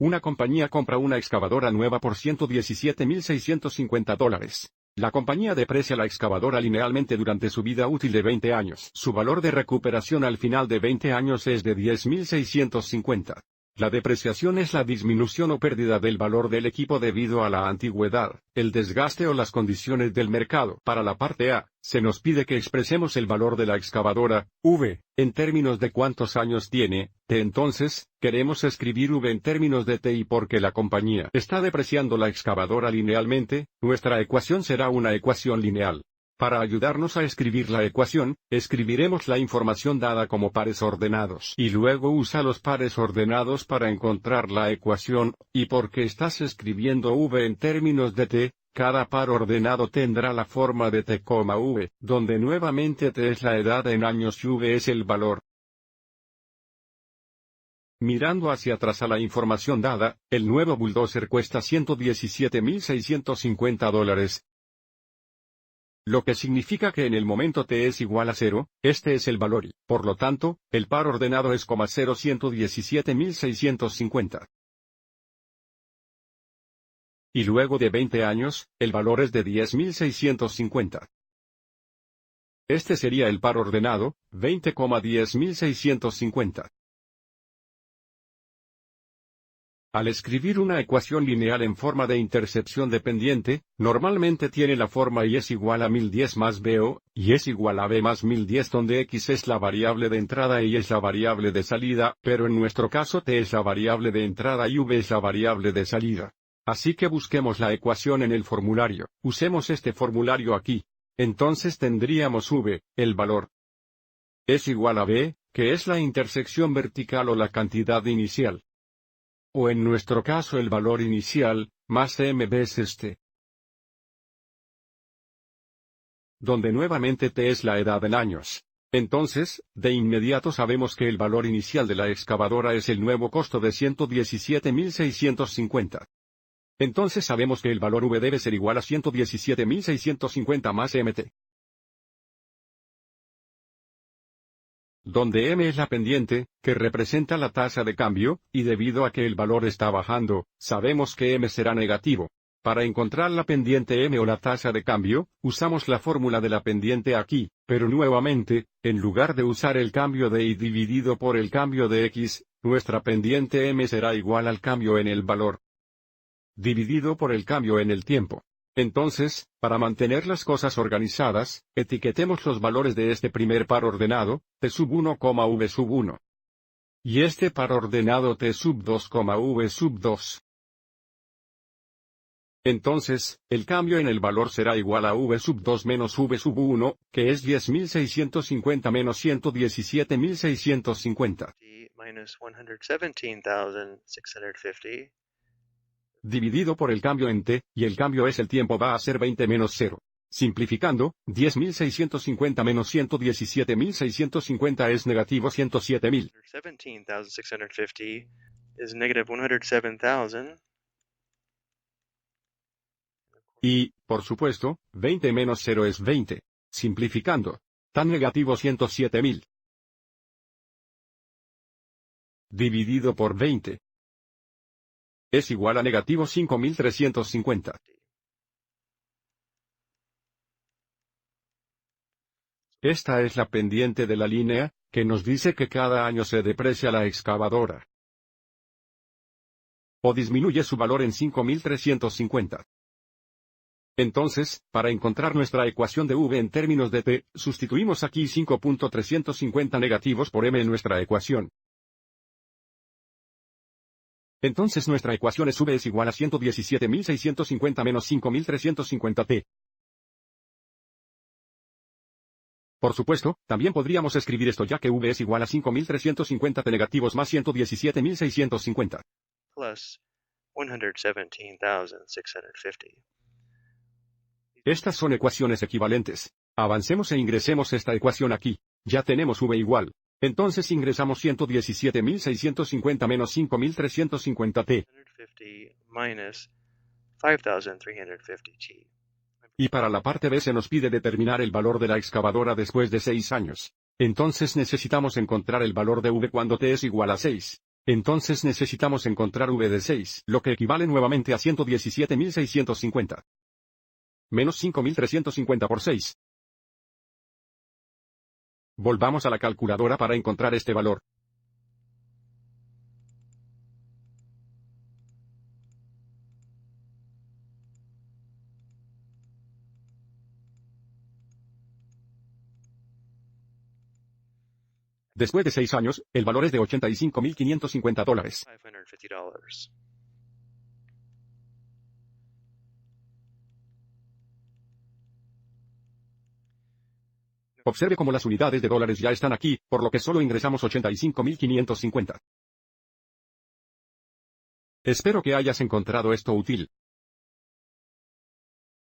Una compañía compra una excavadora nueva por $117,650. La compañía deprecia la excavadora linealmente durante su vida útil de 20 años. Su valor de recuperación al final de 20 años es de $10,650. La depreciación es la disminución o pérdida del valor del equipo debido a la antigüedad, el desgaste o las condiciones del mercado. Para la parte A, se nos pide que expresemos el valor de la excavadora, V, en términos de cuántos años tiene, T. Entonces, queremos escribir V en términos de T y porque la compañía está depreciando la excavadora linealmente, nuestra ecuación será una ecuación lineal. Para ayudarnos a escribir la ecuación, escribiremos la información dada como pares ordenados y luego usa los pares ordenados para encontrar la ecuación, y porque estás escribiendo V en términos de T, cada par ordenado tendrá la forma de T, V, donde nuevamente T es la edad en años y V es el valor. Mirando hacia atrás a la información dada, el nuevo bulldozer cuesta $117,650. Lo que significa que en el momento T es igual a 0, este es el valor y, por lo tanto, el par ordenado es, 117,650. Y luego de 20 años, el valor es de 10,650. Este sería el par ordenado, 20,10,650. Al escribir una ecuación lineal en forma de intercepción dependiente, normalmente tiene la forma y es igual a 1010 más BO, y es igual a B más 1010 donde X es la variable de entrada y es la variable de salida, pero en nuestro caso T es la variable de entrada y V es la variable de salida. Así que busquemos la ecuación en el formulario, usemos este formulario aquí. Entonces tendríamos V, el valor, es igual a B, que es la intersección vertical o la cantidad inicial. O en nuestro caso el valor inicial, más M veces T. Donde nuevamente T es la edad en años. Entonces, de inmediato sabemos que el valor inicial de la excavadora es el nuevo costo de $117,650. Entonces sabemos que el valor V debe ser igual a $117,650 más MT. Donde M es la pendiente, que representa la tasa de cambio, y debido a que el valor está bajando, sabemos que M será negativo. Para encontrar la pendiente M o la tasa de cambio, usamos la fórmula de la pendiente aquí, pero nuevamente, en lugar de usar el cambio de Y dividido por el cambio de X, nuestra pendiente M será igual al cambio en el valor dividido por el cambio en el tiempo. Entonces, para mantener las cosas organizadas, etiquetemos los valores de este primer par ordenado, T1, V1. Y este par ordenado T2, V2. Entonces, el cambio en el valor será igual a V2 menos V1, que es 10,650 menos 117,650. Minus 117,650. Dividido por el cambio en T, y el cambio es el tiempo va a ser 20 menos 0. Simplificando, 10,650 menos 117,650 es negativo 107,000. 17,650 is negative 107,000. Y, por supuesto, 20 menos 0 es 20. Simplificando, tan negativo 107,000. Dividido por 20. Es igual a negativo 5,350. Esta es la pendiente de la línea, que nos dice que cada año se deprecia la excavadora. O disminuye su valor en 5,350. Entonces, para encontrar nuestra ecuación de V en términos de T, sustituimos aquí 5,350 negativos por M en nuestra ecuación. Entonces nuestra ecuación es V es igual a 117,650 menos 5,350 T. Por supuesto, también podríamos escribir esto ya que V es igual a 5,350 T negativos más 117,650. Plus 117,650. Estas son ecuaciones equivalentes. Avancemos e ingresemos esta ecuación aquí. Ya tenemos V igual. Entonces ingresamos 117,650 menos 5,350 T. 150 minus 5,350 T. Y para la parte B se nos pide determinar el valor de la excavadora después de 6 años. Entonces necesitamos encontrar el valor de V cuando T es igual a 6. Entonces necesitamos encontrar v de 6, lo que equivale nuevamente a 117.650. Menos 5.350 por 6. Volvamos a la calculadora para encontrar este valor. Después de 6 años, el valor es de $85.550. $550. Observe cómo las unidades de dólares ya están aquí, por lo que solo ingresamos 85.550. Espero que hayas encontrado esto útil.